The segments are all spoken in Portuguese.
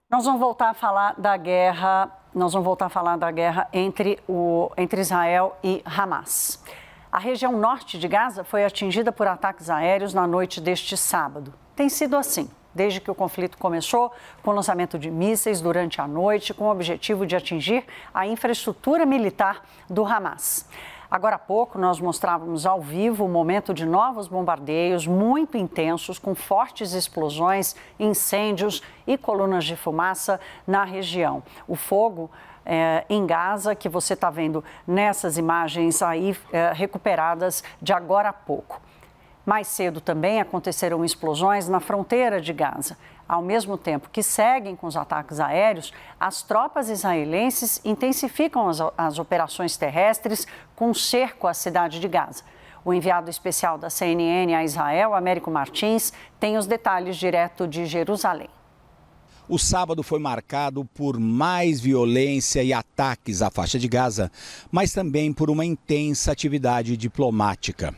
Nós vamos voltar a falar da guerra, entre Israel e Hamas. A região norte de Gaza foi atingida por ataques aéreos na noite deste sábado. Tem sido assim desde que o conflito começou, com o lançamento de mísseis durante a noite, com o objetivo de atingir a infraestrutura militar do Hamas. Agora há pouco, nós mostrávamos ao vivo o momento de novos bombardeios muito intensos, com fortes explosões, incêndios e colunas de fumaça na região. O fogo em Gaza, que você está vendo nessas imagens aí recuperadas de agora a pouco. Mais cedo também aconteceram explosões na fronteira de Gaza. Ao mesmo tempo que seguem com os ataques aéreos, as tropas israelenses intensificam as operações terrestres com cerco à cidade de Gaza. O enviado especial da CNN a Israel, Américo Martins, tem os detalhes direto de Jerusalém. O sábado foi marcado por mais violência e ataques à faixa de Gaza, mas também por uma intensa atividade diplomática.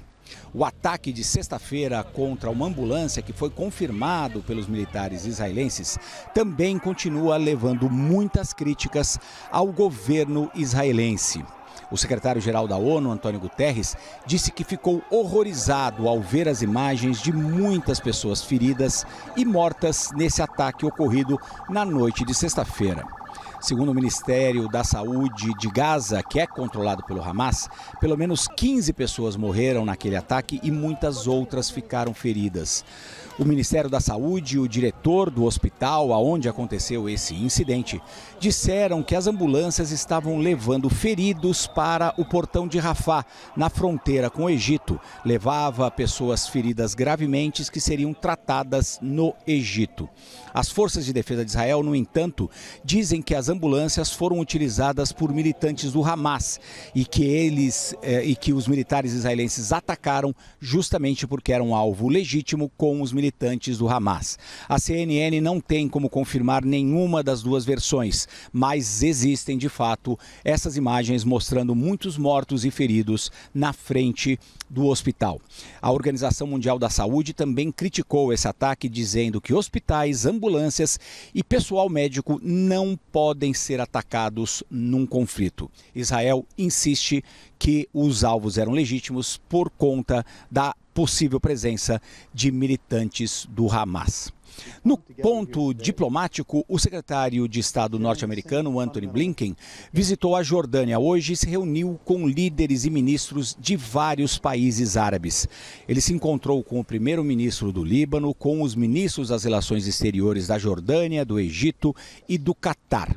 O ataque de sexta-feira contra uma ambulância, que foi confirmado pelos militares israelenses, também continua levando muitas críticas ao governo israelense. O secretário-geral da ONU, Antônio Guterres, disse que ficou horrorizado ao ver as imagens de muitas pessoas feridas e mortas nesse ataque ocorrido na noite de sexta-feira. Segundo o Ministério da Saúde de Gaza, que é controlado pelo Hamas, pelo menos 15 pessoas morreram naquele ataque e muitas outras ficaram feridas. O Ministério da Saúde e o diretor do hospital onde aconteceu esse incidente disseram que as ambulâncias estavam levando feridos para o portão de Rafah, na fronteira com o Egito. Levava pessoas feridas gravemente que seriam tratadas no Egito. As forças de defesa de Israel, no entanto, dizem que as ambulâncias foram utilizadas por militantes do Hamas e que os militares israelenses atacaram justamente porque eram alvo legítimo com os militantes do Hamas. A CNN não tem como confirmar nenhuma das duas versões, mas existem de fato essas imagens mostrando muitos mortos e feridos na frente do hospital. A Organização Mundial da Saúde também criticou esse ataque, dizendo que hospitais, ambulâncias e pessoal médico não podem ser atacados num conflito. Israel insiste que os alvos eram legítimos por conta da possível presença de militantes do Hamas. No ponto diplomático, o secretário de Estado norte-americano, Antony Blinken, visitou a Jordânia hoje e se reuniu com líderes e ministros de vários países árabes. Ele se encontrou com o primeiro-ministro do Líbano, com os ministros das relações exteriores da Jordânia, do Egito e do Catar.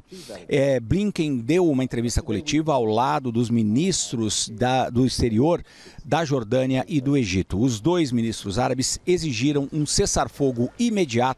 Blinken deu uma entrevista coletiva ao lado dos ministros do exterior da Jordânia e do Egito. Os dois ministros árabes exigiram um cessar-fogo imediato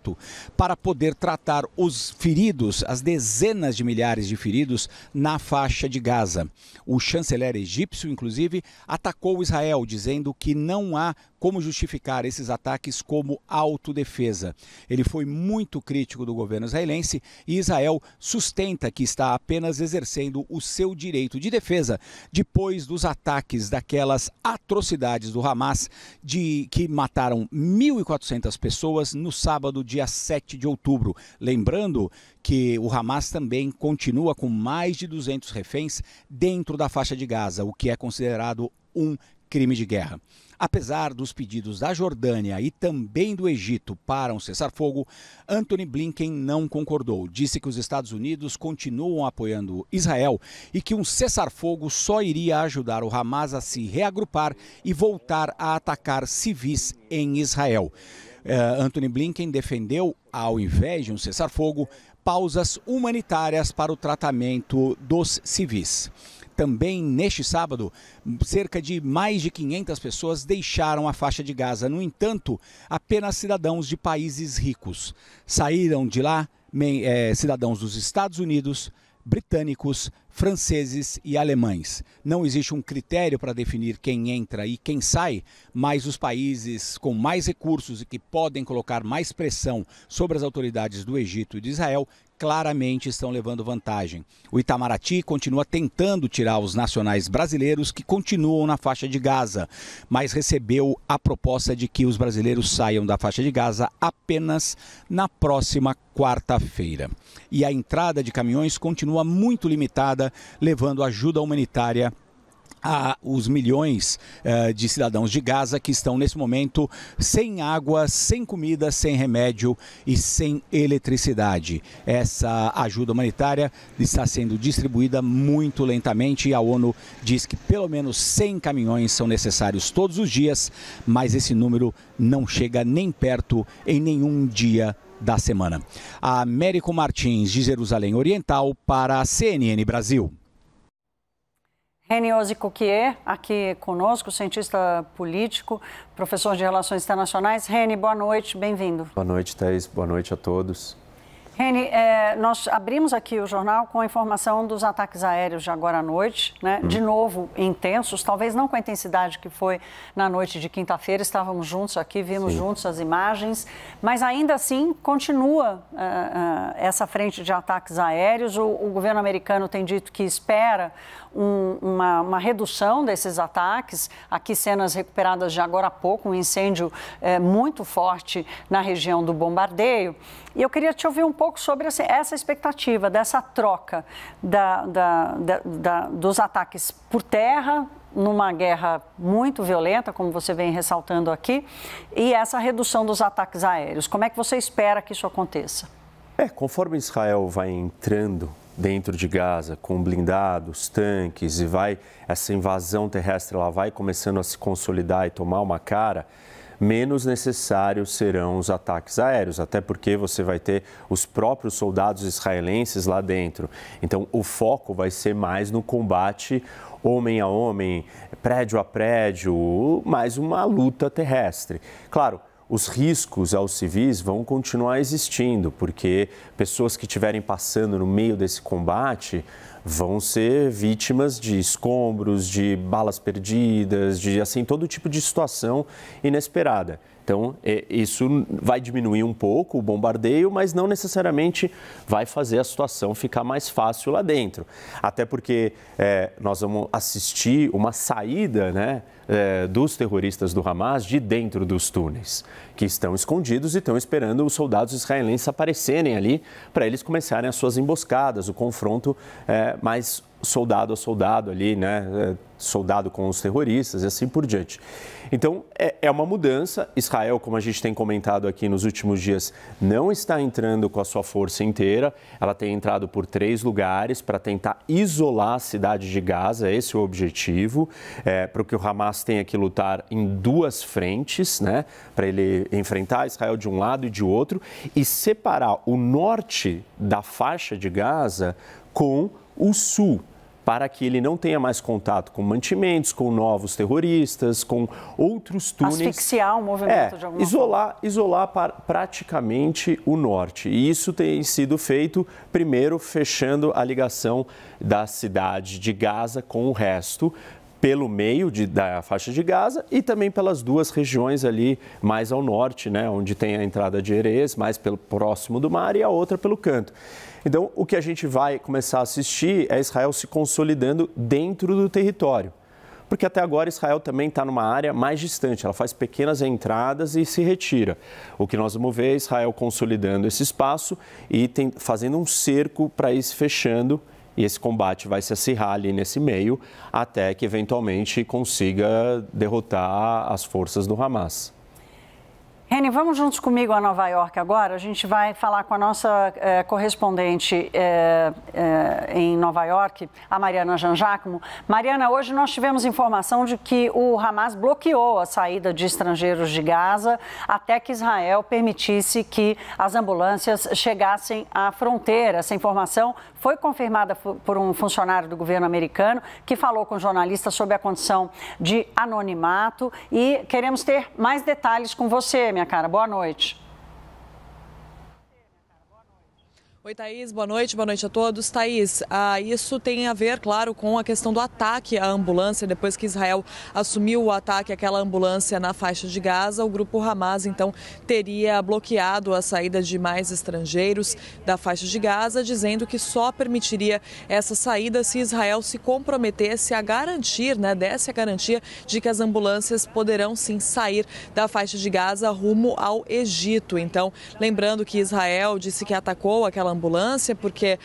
para poder tratar os feridos, as dezenas de milhares de feridos na faixa de Gaza. O chanceler egípcio, inclusive, atacou Israel, dizendo que não há como justificar esses ataques como autodefesa. Ele foi muito crítico do governo israelense e Israel sustenta que está apenas exercendo o seu direito de defesa depois dos ataques daquelas atrocidades do Hamas que mataram 1.400 pessoas no sábado, dia 7 de outubro. Lembrando que o Hamas também continua com mais de 200 reféns dentro da faixa de Gaza, o que é considerado um crime de guerra. Apesar dos pedidos da Jordânia e também do Egito para um cessar-fogo, Antony Blinken não concordou. Disse que os Estados Unidos continuam apoiando Israel e que um cessar-fogo só iria ajudar o Hamas a se reagrupar e voltar a atacar civis em Israel. Antony Blinken defendeu, ao invés de um cessar-fogo, pausas humanitárias para o tratamento dos civis. Também neste sábado, cerca de mais de 500 pessoas deixaram a faixa de Gaza. No entanto, apenas cidadãos de países ricos. Saíram de lá cidadãos dos Estados Unidos, britânicos, franceses e alemães. Não existe um critério para definir quem entra e quem sai, mas os países com mais recursos e que podem colocar mais pressão sobre as autoridades do Egito e de Israel claramente estão levando vantagem. O Itamaraty continua tentando tirar os nacionais brasileiros que continuam na faixa de Gaza, mas recebeu a proposta de que os brasileiros saiam da faixa de Gaza apenas na próxima quarta-feira. E a entrada de caminhões continua muito limitada, levando ajuda humanitária os milhões de cidadãos de Gaza que estão nesse momento sem água, sem comida, sem remédio e sem eletricidade. Essa ajuda humanitária está sendo distribuída muito lentamente e a ONU diz que pelo menos 100 caminhões são necessários todos os dias, mas esse número não chega nem perto em nenhum dia da semana. Américo Martins, de Jerusalém Oriental, para a CNN Brasil. Reni Ozikukie, aqui conosco, cientista político, professor de Relações Internacionais. Reni, boa noite, bem-vindo. Boa noite, Thaís. Boa noite a todos. Reni, nós abrimos aqui o jornal com a informação dos ataques aéreos de agora à noite, né? De novo, intensos, talvez não com a intensidade que foi na noite de quinta-feira, estávamos juntos aqui, vimos juntos as imagens, mas ainda assim continua essa frente de ataques aéreos. O governo americano tem dito que espera uma redução desses ataques. Aqui cenas recuperadas de agora a pouco, um incêndio muito forte na região do bombardeio. E eu queria te ouvir um pouco sobre essa expectativa dessa troca dos ataques por terra, numa guerra muito violenta, como você vem ressaltando aqui, e essa redução dos ataques aéreos. Como é que você espera que isso aconteça? Conforme Israel vai entrando dentro de Gaza com blindados, tanques e essa invasão terrestre ela vai começando a se consolidar e tomar uma cara, menos necessários serão os ataques aéreos, até porque você vai ter os próprios soldados israelenses lá dentro. Então, o foco vai ser mais no combate homem a homem, prédio a prédio, mais uma luta terrestre. Claro, os riscos aos civis vão continuar existindo, porque pessoas que estiverem passando no meio desse combate vão ser vítimas de escombros, de balas perdidas, de todo tipo de situação inesperada. Então, isso vai diminuir um pouco o bombardeio, mas não necessariamente vai fazer a situação ficar mais fácil lá dentro. Até porque nós vamos assistir uma saída, dos terroristas do Hamas de dentro dos túneis, que estão escondidos e estão esperando os soldados israelenses aparecerem ali para eles começarem as suas emboscadas, o confronto mais soldado a soldado ali, soldado com os terroristas e assim por diante. Então, é uma mudança. Israel, como a gente tem comentado aqui nos últimos dias, não está entrando com a sua força inteira. Ela tem entrado por 3 lugares para tentar isolar a cidade de Gaza. Esse é o objetivo, para que o Hamas tenha que lutar em 2 frentes, para ele enfrentar Israel de um lado e de outro e separar o norte da faixa de Gaza com o sul, para que ele não tenha mais contato com mantimentos, com novos terroristas, com outros túneis. Asfixiar o movimento de alguma forma. Isolar praticamente o norte. E isso tem sido feito, primeiro, fechando a ligação da cidade de Gaza com o resto, pelo meio da faixa de Gaza e também pelas 2 regiões ali mais ao norte, onde tem a entrada de Erez, mais próximo do mar, e a outra pelo canto. Então, o que a gente vai começar a assistir é Israel se consolidando dentro do território. Porque até agora Israel também está numa área mais distante, ela faz pequenas entradas e se retira. O que nós vamos ver é Israel consolidando esse espaço e fazendo um cerco para ir se fechando. E esse combate vai se acirrar ali nesse meio até que eventualmente consiga derrotar as forças do Hamas. Reni, vamos juntos comigo a Nova York agora. A gente vai falar com a nossa correspondente em Nova York, a Mariana Jangiacomo. Mariana, hoje nós tivemos informação de que o Hamas bloqueou a saída de estrangeiros de Gaza até que Israel permitisse que as ambulâncias chegassem à fronteira. Essa informação foi confirmada por um funcionário do governo americano que falou com jornalistas sobre a condição de anonimato e queremos ter mais detalhes com você, minha cara. Boa noite. Oi, Thaís, boa noite a todos. Thaís, isso tem a ver, claro, com a questão do ataque à ambulância. Depois que Israel assumiu o ataque àquela ambulância na faixa de Gaza, o grupo Hamas, então, teria bloqueado a saída de mais estrangeiros da faixa de Gaza, dizendo que só permitiria essa saída se Israel se comprometesse a garantir, desse a garantia de que as ambulâncias poderão sim sair da faixa de Gaza rumo ao Egito. Então, lembrando que Israel disse que atacou aquela ambulância porque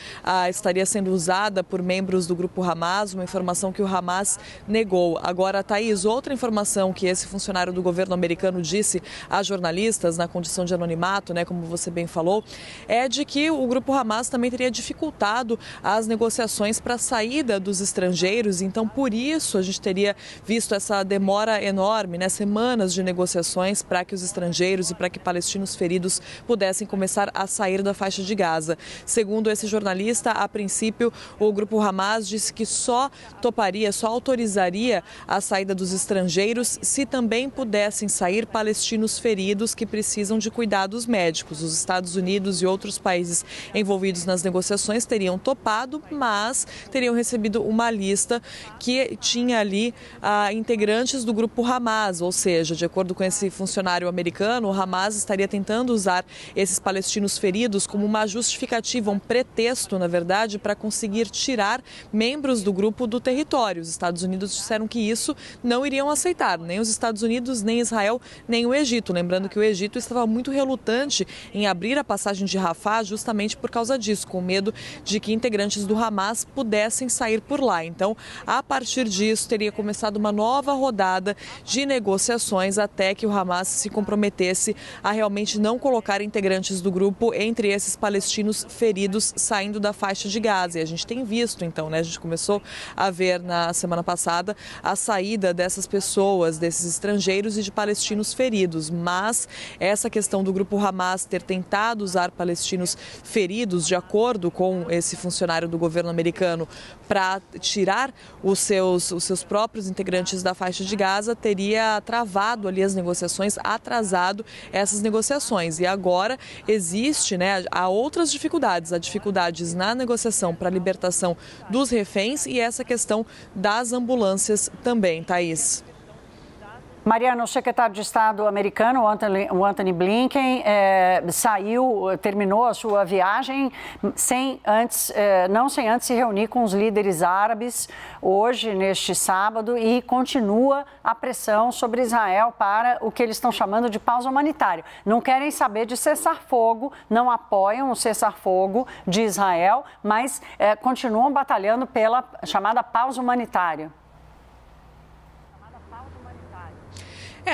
estaria sendo usada por membros do grupo Hamas, uma informação que o Hamas negou. Agora, Thaís, outra informação que esse funcionário do governo americano disse a jornalistas na condição de anonimato, como você bem falou, é de que o grupo Hamas também teria dificultado as negociações para a saída dos estrangeiros. Então, por isso, a gente teria visto essa demora enorme, semanas de negociações para que os estrangeiros e para que palestinos feridos pudessem começar a sair da faixa de Gaza. Segundo esse jornalista, a princípio, o grupo Hamas disse que só autorizaria a saída dos estrangeiros se também pudessem sair palestinos feridos que precisam de cuidados médicos. Os Estados Unidos e outros países envolvidos nas negociações teriam topado, mas teriam recebido uma lista que tinha ali integrantes do grupo Hamas, ou seja, de acordo com esse funcionário americano, o Hamas estaria tentando usar esses palestinos feridos como uma justificativa, um pretexto, na verdade, para conseguir tirar membros do grupo do território. Os Estados Unidos disseram que isso não iriam aceitar, nem os Estados Unidos, nem Israel, nem o Egito. Lembrando que o Egito estava muito relutante em abrir a passagem de Rafah justamente por causa disso, com medo de que integrantes do Hamas pudessem sair por lá. Então, a partir disso, teria começado uma nova rodada de negociações até que o Hamas se comprometesse a realmente não colocar integrantes do grupo entre esses palestinos feridos saindo da faixa de Gaza. E a gente tem visto, então, a gente começou a ver na semana passada a saída dessas pessoas, desses estrangeiros e de palestinos feridos. Mas essa questão do grupo Hamas ter tentado usar palestinos feridos, de acordo com esse funcionário do governo americano, para tirar os seus próprios integrantes da faixa de Gaza, teria travado ali as negociações, atrasado essas negociações. E agora existe, há outras dificuldades, há dificuldades na negociação para a libertação dos reféns e essa questão das ambulâncias também, Thaís. Mariana, o secretário de Estado americano, o Antony Blinken, terminou a sua viagem não sem antes se reunir com os líderes árabes hoje, neste sábado, e continua a pressão sobre Israel para o que eles estão chamando de pausa humanitária. Não querem saber de cessar-fogo, não apoiam o cessar-fogo de Israel, mas continuam batalhando pela chamada pausa humanitária.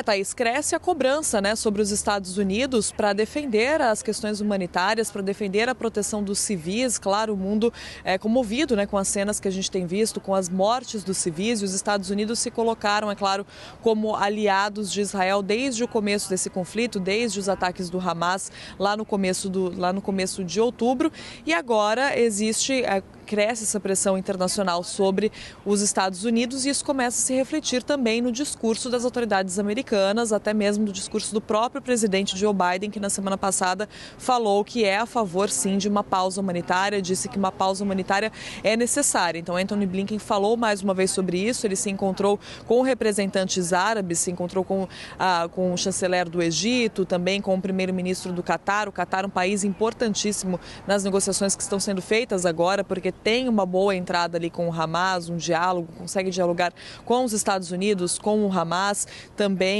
Thaís, cresce a cobrança sobre os Estados Unidos para defender as questões humanitárias, para defender a proteção dos civis. Claro, o mundo é comovido com as cenas que a gente tem visto, com as mortes dos civis. E os Estados Unidos se colocaram, é claro, como aliados de Israel desde o começo desse conflito, desde os ataques do Hamas lá no começo de outubro. E agora cresce essa pressão internacional sobre os Estados Unidos e isso começa a se refletir também no discurso das autoridades americanas, até mesmo no discurso do próprio presidente Joe Biden, que na semana passada falou que é a favor, sim, de uma pausa humanitária, disse que uma pausa humanitária é necessária. Então, Antony Blinken falou mais uma vez sobre isso, ele se encontrou com representantes árabes, se encontrou com o chanceler do Egito, também com o primeiro-ministro do Catar. O Catar é um país importantíssimo nas negociações que estão sendo feitas agora, porque tem uma boa entrada ali com o Hamas, um diálogo, consegue dialogar com os Estados Unidos, com o Hamas. Também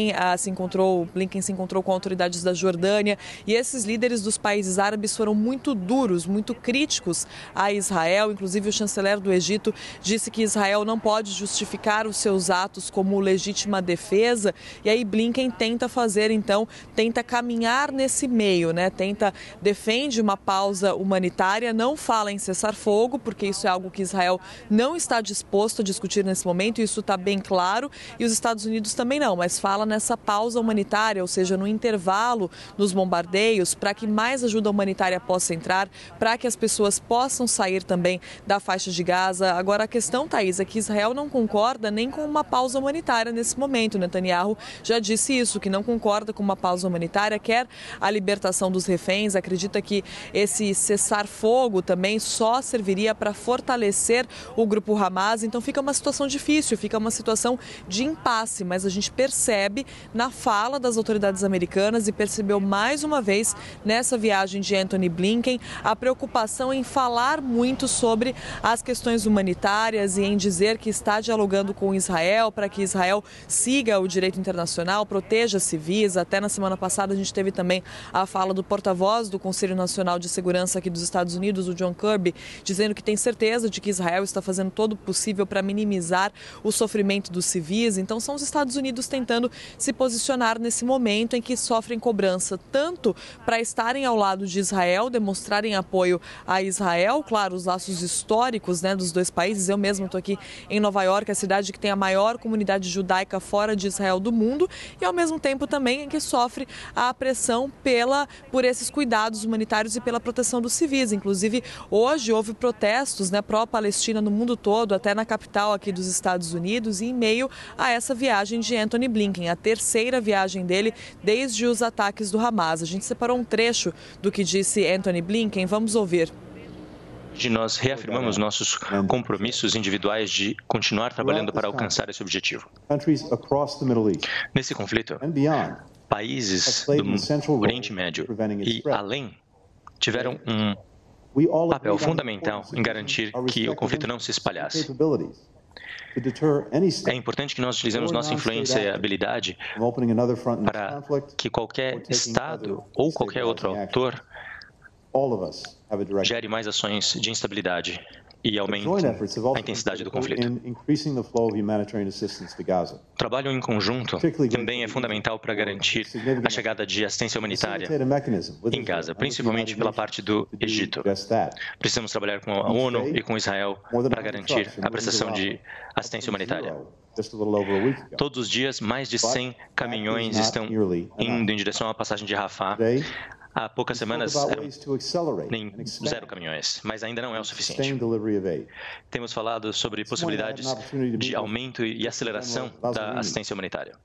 Blinken se encontrou com autoridades da Jordânia e esses líderes dos países árabes foram muito duros, muito críticos a Israel. Inclusive o chanceler do Egito disse que Israel não pode justificar os seus atos como legítima defesa. E aí Blinken tenta caminhar nesse meio, defende uma pausa humanitária, não fala em cessar-fogo, porque isso é algo que Israel não está disposto a discutir nesse momento, isso está bem claro, e os Estados Unidos também não, mas fala nessa pausa humanitária, ou seja, no intervalo nos bombardeios, para que mais ajuda humanitária possa entrar, para que as pessoas possam sair também da faixa de Gaza. Agora, a questão, Thaís, é que Israel não concorda nem com uma pausa humanitária nesse momento. Netanyahu já disse isso, que não concorda com uma pausa humanitária, quer a libertação dos reféns, acredita que esse cessar-fogo também só serviria para fortalecer o grupo Hamas. Então fica uma situação difícil, fica uma situação de impasse, mas a gente percebe na fala das autoridades americanas e percebeu mais uma vez nessa viagem de Antony Blinken a preocupação em falar muito sobre as questões humanitárias e em dizer que está dialogando com Israel para que Israel siga o direito internacional, proteja civis. Até na semana passada a gente teve também a fala do porta-voz do Conselho Nacional de Segurança aqui dos Estados Unidos, o John Kirby, dizendo que tem certeza de que Israel está fazendo todo o possível para minimizar o sofrimento dos civis. Então são os Estados Unidos tentando se posicionar nesse momento em que sofrem cobrança tanto para estarem ao lado de Israel, demonstrarem apoio a Israel, claro, os laços históricos, né, dos dois países. Eu mesmo estou aqui em Nova York, a cidade que tem a maior comunidade judaica fora de Israel do mundo, e ao mesmo tempo também em que sofre a pressão por esses cuidados humanitários e pela proteção dos civis. Inclusive, hoje houve protestos, né, pró-Palestina no mundo todo, até na capital aqui dos Estados Unidos, e em meio a essa viagem de Antony Blinken, a terceira viagem dele desde os ataques do Hamas. A gente separou um trecho do que disse Antony Blinken, vamos ouvir. Nós reafirmamos nossos compromissos individuais de continuar trabalhando para alcançar esse objetivo. Nesse conflito, países do Oriente Médio e além tiveram um papel fundamental em garantir que o conflito não se espalhasse. É importante que nós utilizemos nossa influência e habilidade para que qualquer Estado ou qualquer outro ator gere mais ações de instabilidade e aumente a intensidade do conflito. O trabalho em conjunto também é fundamental para garantir a chegada de assistência humanitária em Gaza, principalmente pela parte do Egito. Precisamos trabalhar com a ONU e com Israel para garantir a prestação de assistência humanitária. Todos os dias, mais de 100 caminhões estão indo em direção à passagem de Rafah. Há poucas semanas eram nem 0 caminhões, mas ainda não é o suficiente. Temos falado sobre possibilidades de aumento e aceleração da assistência humanitária.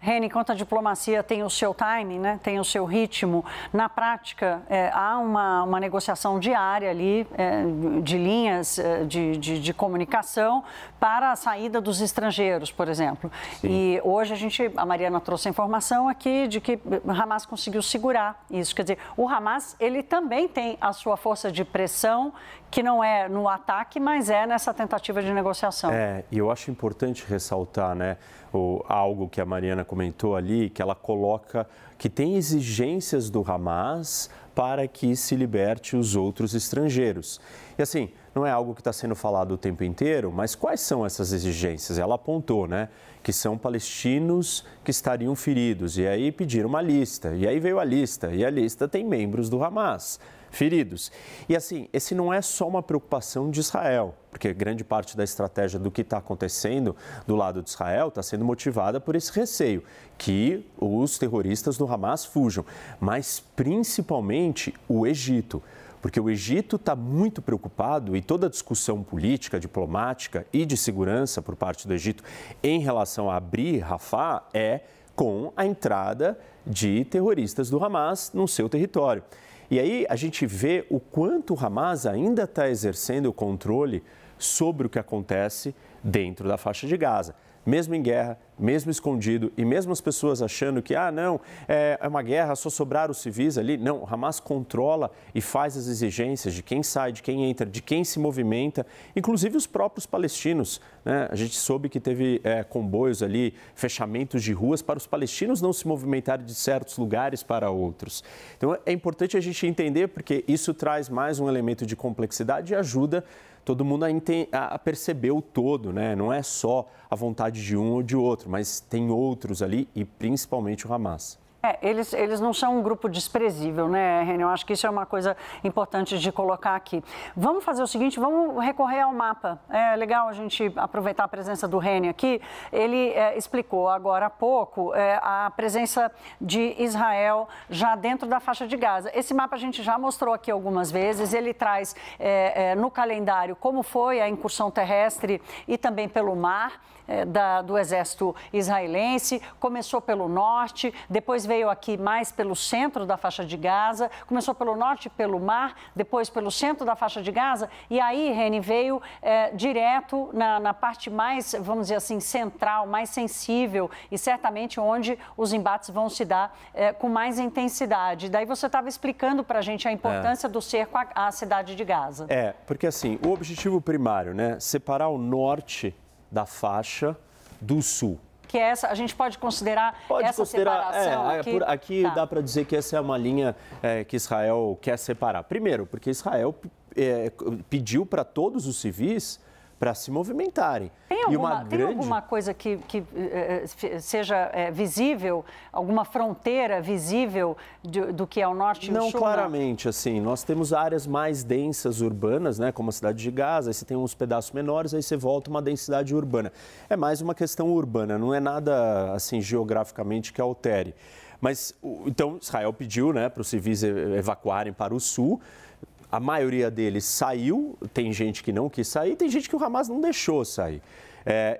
Reni, enquanto a diplomacia tem o seu timing, né, tem o seu ritmo, na prática há uma negociação diária ali de linhas de comunicação para a saída dos estrangeiros, por exemplo. Sim. E hoje a Mariana trouxe a informação aqui de que o Hamas conseguiu segurar isso. Quer dizer, o Hamas, ele também tem a sua força de pressão, que não é no ataque, mas é nessa tentativa de negociação. E eu acho importante ressaltar, né, algo que a Mariana comentou ali, que ela coloca que tem exigências do Hamas para que se liberte os outros estrangeiros. E assim, não é algo que está sendo falado o tempo inteiro, mas quais são essas exigências? Ela apontou, né, que são palestinos que estariam feridos, e aí pediram uma lista, e aí veio a lista, e a lista tem membros do Hamas feridos. E assim, esse não é só uma preocupação de Israel, porque grande parte da estratégia do que está acontecendo do lado de Israel está sendo motivada por esse receio, que os terroristas do Hamas fujam, mas principalmente o Egito. Porque o Egito está muito preocupado e toda a discussão política, diplomática e de segurança por parte do Egito em relação a abrir Rafah é com a entrada de terroristas do Hamas no seu território. E aí a gente vê o quanto o Hamas ainda está exercendo o controle sobre o que acontece dentro da faixa de Gaza. Mesmo em guerra, mesmo escondido e mesmo as pessoas achando que, é uma guerra, só sobraram os civis ali. Não, o Hamas controla e faz as exigências de quem sai, de quem entra, de quem se movimenta, inclusive os próprios palestinos, né? A gente soube que teve comboios ali, fechamentos de ruas para os palestinos não se movimentarem de certos lugares para outros. Então é importante a gente entender, porque isso traz mais um elemento de complexidade e ajuda todo mundo a perceber o todo, né? Não é só a vontade de um ou de outro, mas tem outros ali e principalmente o Hamas. Eles não são um grupo desprezível, né, Reni? Eu acho que isso é uma coisa importante de colocar aqui. Vamos fazer o seguinte, vamos recorrer ao mapa. É legal a gente aproveitar a presença do Reni aqui. Ele explicou agora há pouco a presença de Israel já dentro da faixa de Gaza. Esse mapa a gente já mostrou aqui algumas vezes. Ele traz no calendário como foi a incursão terrestre e também pelo mar do exército israelense. Começou pelo norte, depois veio aqui mais pelo centro da faixa de Gaza, começou pelo norte, pelo mar, depois pelo centro da faixa de Gaza, e aí, Reni, veio direto na parte mais, vamos dizer assim, central, mais sensível e certamente onde os embates vão se dar com mais intensidade. Daí você estava explicando para a gente a importância do cerco à cidade de Gaza. Porque assim, o objetivo primário, né, separar o norte da faixa do sul. Que essa, a gente pode considerar separação aqui? Aqui dá para dizer que essa é uma linha que Israel quer separar. Primeiro, porque Israel pediu para todos os civis para se movimentarem. Tem alguma coisa que seja visível, alguma fronteira visível do que é o norte e o sul? Não, claramente, assim, nós temos áreas mais densas urbanas, né, como a cidade de Gaza, aí você tem uns pedaços menores, aí você volta uma densidade urbana. É mais uma questão urbana, não é nada, assim, geograficamente que altere. Mas, então, Israel pediu, né, para os civis evacuarem para o sul. A maioria deles saiu, tem gente que não quis sair, tem gente que o Hamas não deixou sair.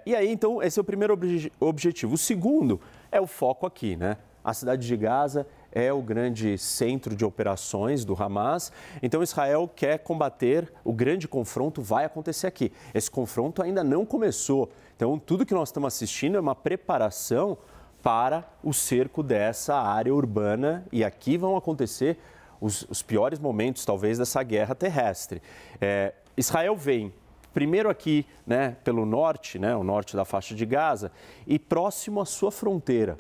E aí, então, esse é o primeiro objetivo. O segundo é o foco aqui, né? A cidade de Gaza é o grande centro de operações do Hamas. Então, Israel quer combater, o grande confronto vai acontecer aqui. Esse confronto ainda não começou. Então, tudo que nós estamos assistindo é uma preparação para o cerco dessa área urbana. E aqui vão acontecer os piores momentos, talvez, dessa guerra terrestre. Israel vem primeiro aqui, né, pelo norte, né, o norte da faixa de Gaza, e próximo à sua fronteira.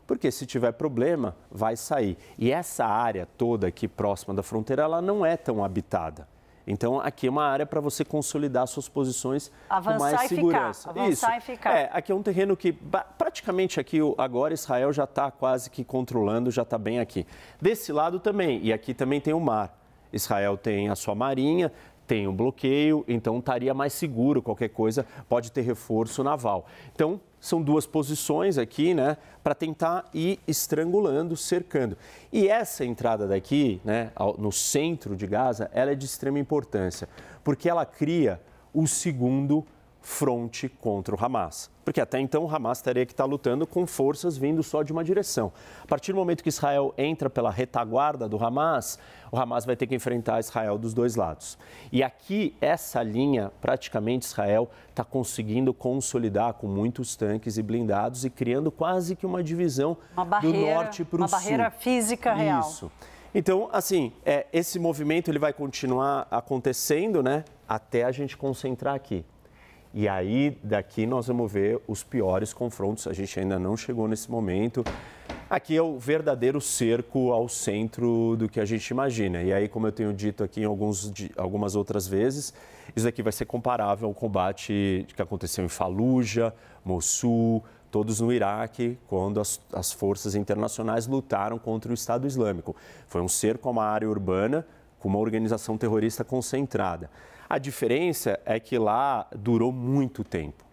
Porque se tiver problema, vai sair. E essa área toda aqui próxima da fronteira, ela não é tão habitada. Então, aqui é uma área para você consolidar suas posições com mais segurança. Avançar e ficar. Aqui é um terreno que praticamente aqui agora Israel já está quase que controlando, já está bem aqui. Desse lado também, e aqui também tem o mar. Israel tem a sua marinha, tem o bloqueio, então estaria mais seguro, qualquer coisa pode ter reforço naval. Então, são duas posições aqui, né, para tentar ir estrangulando, cercando. E essa entrada daqui, né, no centro de Gaza, ela é de extrema importância, porque ela cria o segundo fronte contra o Hamas. Porque até então o Hamas teria que estar lutando com forças vindo só de uma direção. A partir do momento que Israel entra pela retaguarda do Hamas, o Hamas vai ter que enfrentar Israel dos dois lados. E aqui, essa linha, praticamente Israel está conseguindo consolidar com muitos tanques e blindados e criando quase que uma divisão do norte para o sul. Uma barreira física real. Isso. Então, assim, esse movimento ele vai continuar acontecendo, né, até a gente concentrar aqui. E aí, daqui nós vamos ver os piores confrontos. A gente ainda não chegou nesse momento. Aqui é o verdadeiro cerco ao centro do que a gente imagina. E aí, como eu tenho dito aqui em algumas outras vezes, isso aqui vai ser comparável ao combate que aconteceu em Fallujah, Mossul, todos no Iraque, quando as forças internacionais lutaram contra o Estado Islâmico. Foi um cerco a uma área urbana com uma organização terrorista concentrada. A diferença é que lá durou muito tempo.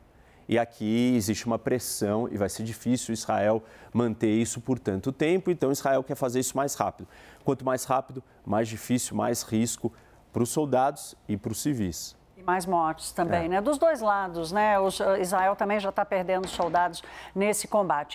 E aqui existe uma pressão e vai ser difícil Israel manter isso por tanto tempo. Então, Israel quer fazer isso mais rápido. Quanto mais rápido, mais difícil, mais risco para os soldados e para os civis. E mais mortes também, né? Dos dois lados, né? Israel também já está perdendo soldados nesse combate.